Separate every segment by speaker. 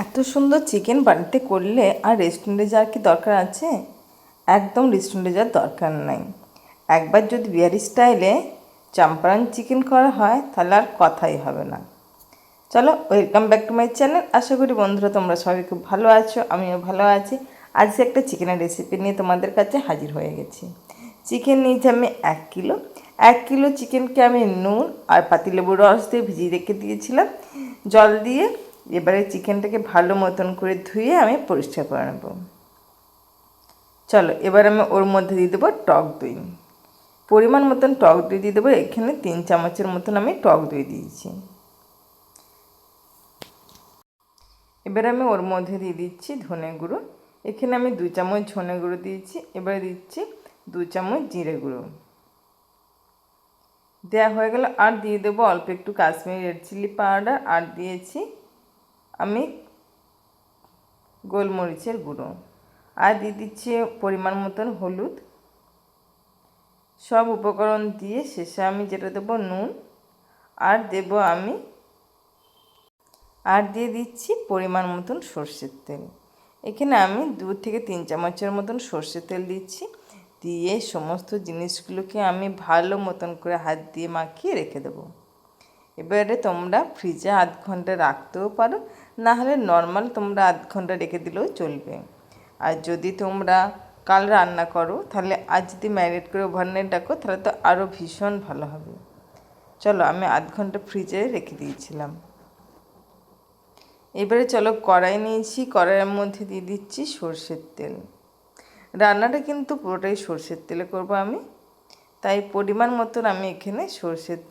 Speaker 1: এত সুন্দর চিকেন বাড়িতে করলে আর রেস্টুরেন্টে যাওয়ার কি দরকার আছে? একদম রেস্টুরেন্টে যাওয়ার দরকার নাই। একবার যদি বিহারি স্টাইলে চম্পারন চিকেন করা হয় তাহলে আর কথাই হবে না। চলো, welcome back to my channel. আশা করি বন্ধুরা তোমরা সবাই খুব ভালো আছো, আমিও ভালো আছি। আজকে একটা চিকেনের রেসিপি নিয়ে তোমাদের কাছে হাজির হয়ে গেছি। চিকেন নিয়েছি আমি 1 কিলো। 1 কিলো চিকেনকে আমি নুন আর পাতিলেবুর রস দিয়ে ভিজিয়ে রেখে দিয়েছিলাম জল দিয়ে। এবারে চিকেনটাকে ভালো মতন করে ধুয়ে আমি পরিষ্কার করে নেব। চলো, এবার আমি ওর মধ্যে দিয়ে দেবো টক দই। পরিমাণ মতন টক দই দিয়ে দেবো। এখানে 3 চামচের মতন আমি টক দই দিয়েছি। এবার আমি ওর মধ্যে দিয়ে দিচ্ছি ধনে গুঁড়ো। এখানে আমি 2 চামচ ধনে গুঁড়ো দিয়েছি। এবারে দিচ্ছি 2 চামচ জিরে গুঁড়ো। দেওয়া হয়ে গেল। আর দিয়ে দেবো অল্প একটু কাশ্মীরি রেড চিলি পাউডার। আর দিয়েছি আমি গোলমরিচের গুঁড়ো। আর দিয়ে দিচ্ছি পরিমাণ মতন হলুদ। সব উপকরণ দিয়ে শেষে আমি যেটা দেবো নুন। আর দিয়ে দিচ্ছি পরিমাণ মতন সর্ষের তেল। এখানে আমি 2 থেকে 3 চামচের মতন সর্ষের তেল দিচ্ছি। দিয়ে সমস্ত জিনিসগুলোকে আমি ভালো মতন করে হাত দিয়ে মাখিয়ে রেখে দেবো। এবারে তোমরা ফ্রিজে 1/2 ঘন্টা রাখতেও পারো, না হলে নর্মাল তোমরা 1/2 ঘন্টা রেখে দিলেও চলবে। আর যদি তোমরা কাল রান্না করো তাহলে আজ যদি ম্যারিনেট করে ওভারনাইট রাখো তাহলে তো আরও ভীষণ ভালো হবে। চলো, আমি 1/2 ঘন্টা ফ্রিজে রেখে দিয়েছিলাম। এবারে চলো, কড়াই নিয়েছি। কড়াইয়ের মধ্যে দিয়ে দিচ্ছি সর্ষের তেল। রান্নাটা কিন্তু পুরোটাই সর্ষের তেলে করবো আমি, তাই পরিমাণ মতন আমি এখানে সর্ষের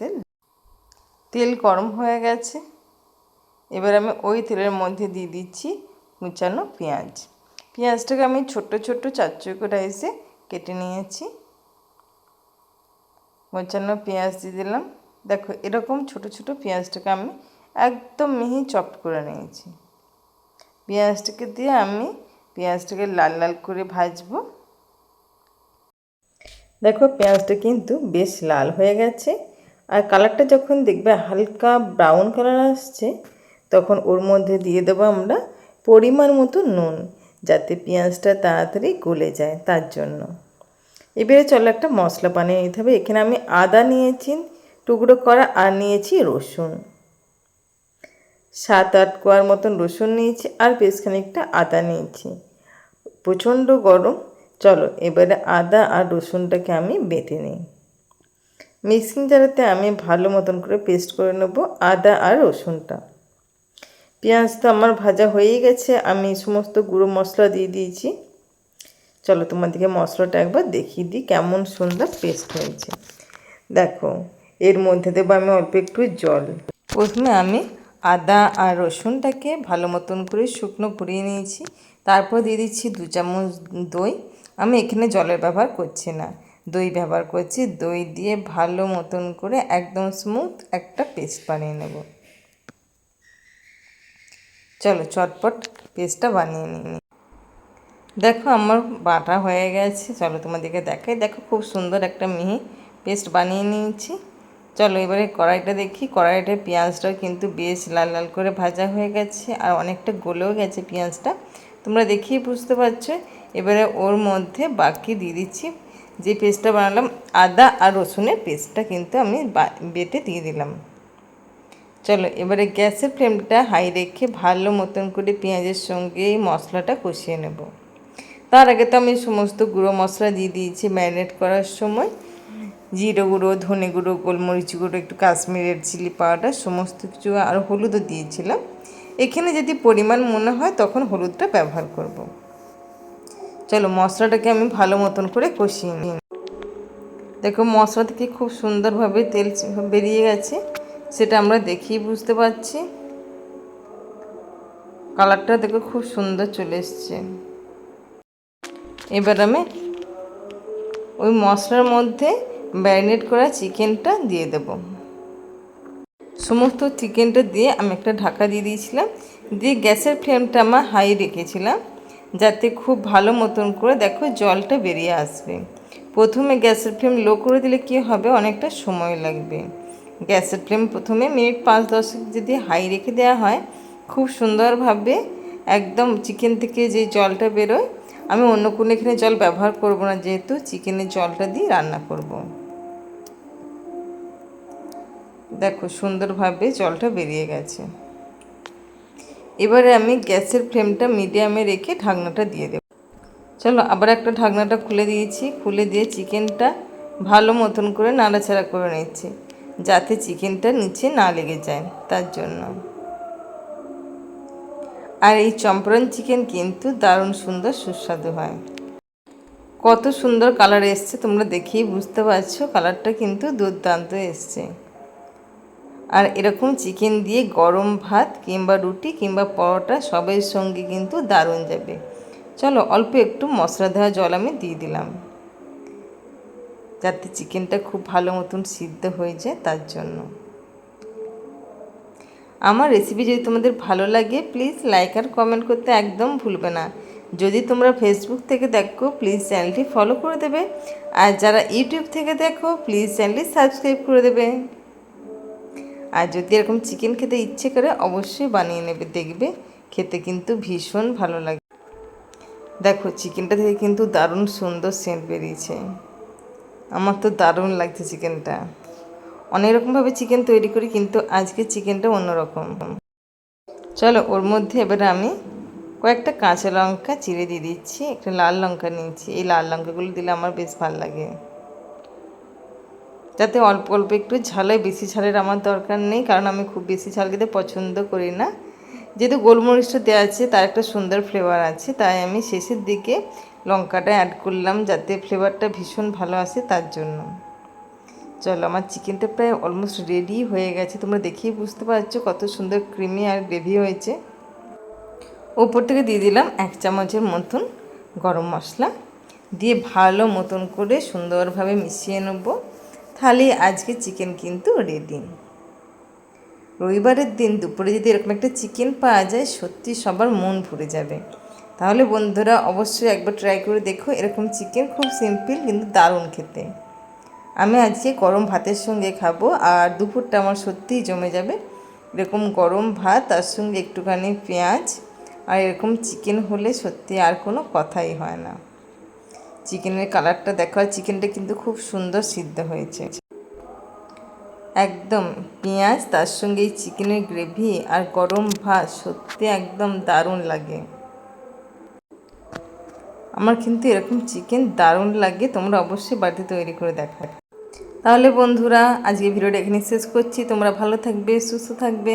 Speaker 1: তেল গরম হয়ে গেছে। এবার আমি ওই তেলের মধ্যে দিয়ে দিচ্ছি কুচানো পেঁয়াজ। পেঁয়াজটাকে আমি ছোট্ট ছোট্ট চারচৌকো ডাইসে কেটে নিয়েছি। কুচানো পেঁয়াজ দিয়ে দিলাম। দেখো, এরকম ছোট ছোট পেঁয়াজটাকে আমি একদম মিহি চপ করে নিয়েছি। পেঁয়াজটাকে দিয়ে আমি পেঁয়াজটাকে লাল লাল করে ভাজবো। দেখো, পেঁয়াজটা কিন্তু বেশ লাল হয়ে গেছে। আর কালারটা যখন দেখবে হালকা ব্রাউন কালার আসছে, তখন ওর মধ্যে দিয়ে দেবো আমরা পরিমাণ মতো নুন, যাতে পেঁয়াজটা তাড়াতাড়ি গলে যায় তার জন্য। এবারে চলো একটা মশলা বানিয়ে নিতে হবে। এখানে আমি আদা নিয়েছি টুকরো করা, আর নিয়েছি রসুন 7-8 কোয়ার মতন রসুন নিয়েছি। আর বেশ খানিকটা আদা নিয়েছি। প্রচণ্ড গরম। চলো, এবারে আদা আর রসুনটাকে আমি বেটে নিই। মিক্সিং জারেতে আমি ভালো মতন করে পেস্ট করে নেব আদা আর রসুনটা। পেঁয়াজ তো আমার ভাজা হয়েই গেছে। আমি সমস্ত গুঁড়ো মশলা দিয়ে দিয়েছি। চলো, তোমাদেরকে মশলাটা একবার দেখিয়ে দিই কেমন সুন্দর পেস্ট হয়েছে। দেখো, এর মধ্যে দেবো আমি অল্প একটু জল। প্রথমে আমি আদা আর রসুনটাকে ভালো মতন করে শুকনো করিয়ে নিয়েছি। তারপর দিয়ে দিচ্ছি 2 চামচ দই। আমি এখানে জলের ব্যবহার করছি না, দই ব্যবহার করছি। দই দিয়ে ভালো মতন করে একদম স্মুথ একটা পেস্ট বানিয়ে নেব। চলো, চটপট পেস্টটা বানিয়ে নিই। দেখো, আমার বাটা হয়ে গেছে। চলো, তোমাদেরকে দেখাই। দেখো, খুব সুন্দর একটা মিহি পেস্ট বানিয়ে নিয়েছি। চলো, এবারে কড়াইটা দেখি। কড়াইটা পেঁয়াজটাও কিন্তু বেশ লাল লাল করে ভাজা হয়ে গেছে, আর অনেকটা গলেও গেছে পেঁয়াজটা, তোমরা দেখেই বুঝতে পারছো। এবারে ওর মধ্যে বাকি দিয়ে দিচ্ছি যে পেস্টটা বানালাম, আদা আর রসুনের পেস্টটা কিন্তু আমি বেটে দিয়ে দিলাম। চলো, এবারে গ্যাসের ফ্লেমটা হাই রেখে ভালো মতন করে পেঁয়াজের সঙ্গে এই মশলাটা কষিয়ে নেব। তার আগে তো আমি সমস্ত গুঁড়ো মশলা দিয়ে দিয়েছি ম্যারিনেট করার সময়। জিরে গুঁড়ো, ধনে গুঁড়ো, গোলমরিচ গুঁড়ো, একটু কাশ্মীরি রেড চিলি পাউডার, সমস্ত কিছু। আর হলুদও দিয়েছিলাম। এখানে যদি পরিমাণ মনে হয় তখন হলুদটা ব্যবহার করব। চলো, মশলাটাকে আমি ভালো মতন করে কষিয়ে নিই। দেখো, মশলা থেকে খুব সুন্দরভাবে তেল বেরিয়ে গেছে, সেটা আমরা দেখেই বুঝতে পারছি। কালারটা দেখো খুব সুন্দর চলে এসছে। এবার আমি ওই মশলার মধ্যে ম্যারিনেট করা চিকেনটা দিয়ে দেব। সমস্ত চিকেনটা দিয়ে আমি একটা ঢাকা দিয়ে দিয়েছিলাম। দিয়ে গ্যাসের ফ্লেমটা আমার হাই রেখেছিলাম, যাতে খুব ভালো মতন করে দেখো জলটা বেরিয়ে আসবে। প্রথমে গ্যাসের ফ্লেম লো করে দিলে কী হবে, অনেকটা সময় লাগবে। গ্যাসের ফ্লেম প্রথমে মিনিট 5-10 যদি হাই রেখে দেওয়া হয়, খুব সুন্দরভাবে একদম চিকেন থেকে যে জলটা বেরোয়, আমি অন্য কোনো এখানে জল ব্যবহার করব না, যেহেতু চিকেনের জলটা দিয়ে রান্না করব। দেখো সুন্দরভাবে জলটা বেরিয়ে গেছে। এবারে আমি গ্যাসের ফ্লেমটা মিডিয়ামে রেখে ঢাকনাটা দিয়ে দেব। চলো আবার একটা ঢাকনাটা খুলে দিয়েছি, খুলে দিয়ে চিকেনটা ভালো মতন করে নাড়াচাড়া করে নিচ্ছি, যাতে চিকেনটা নিচে না লেগে যায় তার জন্য। আর এই চম্পারন চিকেন কিন্তু দারুণ সুন্দর সুস্বাদু হয়। কত সুন্দর কালার এসছে, তোমরা দেখেই বুঝতে পারছো, কালারটা কিন্তু দুর্দান্ত এসছে। আর এরকম চিকেন দিয়ে গরম ভাত কিংবা রুটি কিংবা পরোটা সবের সঙ্গে কিন্তু দারুণ যাবে। চলো অল্প একটু মশলা দেওয়া জল আমি দিয়ে দিলাম, যাতে চিকেনটা খুব ভালো মতন সিদ্ধ হয়ে যায় তার জন্য। আমার রেসিপি যদি তোমাদের ভালো লাগে প্লিজ লাইক আর কমেন্ট করতে একদম ভুলবে না। যদি তোমরা ফেসবুক থেকে দেখো প্লিজ চ্যানেলটি ফলো করে দেবে, আর যারা ইউটিউব থেকে দেখো প্লিজ চ্যানেলটি সাবস্ক্রাইব করে দেবে। আর যদি এরকম চিকেন খেতে ইচ্ছে করে অবশ্যই বানিয়ে নেবে, দেখবে খেতে কিন্তু ভীষণ ভালো লাগে। দেখো চিকেনটা থেকে কিন্তু দারুণ সুন্দর সেন্ট বেরিয়েছে, আমার তো দারুণ লাগছে চিকেনটা। অনেক রকমভাবে চিকেন তৈরি করি, কিন্তু আজকে চিকেনটা অন্যরকম। চলো ওর মধ্যে এবারে আমি কয়েকটা কাঁচা লঙ্কা চিড়ে দিয়ে দিচ্ছি, একটা লাল লঙ্কা নিয়েছি, এই লাল লঙ্কাগুলো দিলে আমার বেশ ভালো লাগে, যাতে অল্প অল্প একটু ঝালে, বেশি ঝালের আমার দরকার নেই, কারণ আমি খুব বেশি ঝাল খেতে পছন্দ করি না। যেহেতু গোলমরিচটা দেওয়া আছে তার একটা সুন্দর ফ্লেভার আছে, তাই আমি শেষের দিকে লঙ্কাটা অ্যাড করলাম, যাতে ফ্লেভারটা ভীষণ ভালো আসে তার জন্য। চলো আমার চিকেনটা প্রায় অলমোস্ট রেডি হয়ে গেছে, তোমরা দেখেই বুঝতে পারছো কত সুন্দর ক্রিমি আর গ্রেভি হয়েছে। ওপর থেকে দিয়ে দিলাম 1 চামচের মতন গরম মশলা, দিয়ে ভালো মতন করে সুন্দরভাবে মিশিয়ে নেব। তাহলে আজকে চিকেন কিন্তু রেডি। রবিবারের দিন দুপুরে যদি এরকম একটা চিকেন পাওয়া যায়, সত্যি সবার মন ভরে যাবে। তাহলে বন্ধুরা অবশ্যই একবার ট্রাই করে দেখো, এরকম চিকেন খুব সিম্পল কিন্তু দারুণ খেতে। আমি আজকে গরম ভাতের সঙ্গে খাবো, আর দুপুরটা আমার সত্যিই জমে যাবে। এরকম গরম ভাত, তার সঙ্গে একটুখানি পেঁয়াজ আর এরকম চিকেন হলে সত্যি আর কোনো কথাই হয় না। চিকেনের কালারটা দেখো, আর চিকেনটা কিন্তু খুব সুন্দর সিদ্ধ হয়েছে একদম। পেঁয়াজ তার সঙ্গে এই চিকেনের গ্রেভি আর গরম ভাত সত্যি একদম দারুণ লাগে। আমার কিন্তু এরকম চিকেন দারুণ লাগে, তোমরা অবশ্যই বাড়িতে তৈরি করে দেখো। তাহলে বন্ধুরা আজকে ভিডিওটা এখানে শেষ করছি, তোমরা ভালো থাকবে, সুস্থ থাকবে।